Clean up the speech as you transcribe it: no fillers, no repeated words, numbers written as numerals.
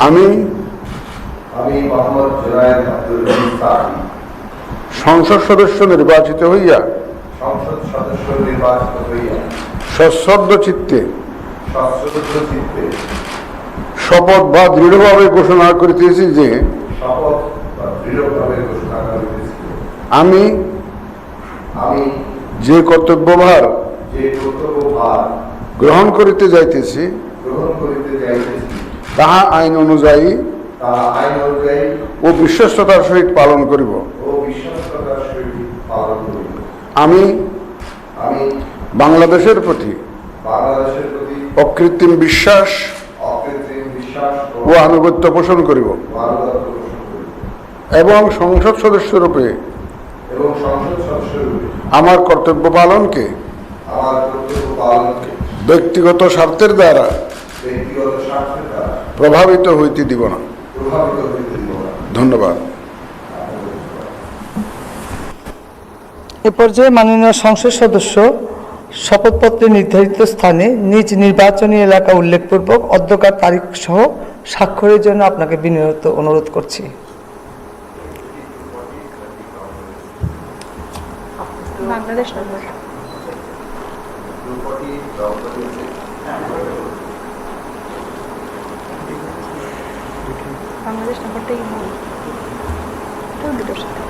আমি মোহাম্মদ জুনায়েদ আব্দুল রহিম সাকি সংসদ সদস্য নির্বাচিত হইয়া সশ্রদ্ধ চিত্তে শপথ বা দৃঢ়ভাবে ঘোষণা করিতেছি যে আমি যে কর্তব্যভার গ্রহণ করিতে যাইতেছি তাহা আইন অনুযায়ী ও বিশ্বস্ততার সহিত পালন করিব। আমি বাংলাদেশের প্রতি অকৃত্রিম বিশ্বাস ও আনুগত্য পোষণ করিব এবং সংসদ সদস্যরূপে আমার কর্তব্য পালনকে ব্যক্তিগত স্বার্থের দ্বারা প্রভাবিত হইতে দিব না। ধন্যবাদ। এ পর্যায়ে মাননীয় সংসদ সদস্য শপথপত্রে নির্ধারিত স্থানে নিজ নির্বাচনী এলাকা উল্লেখপূর্বক অধ্যকার তারিখ সহ স্বাক্ষরের জন্য আপনাকে বিনীত অনুরোধ করছি। বাংলাদেশ নম্বর বাংলাদেশ নম্বরটাই দুটোর সাথে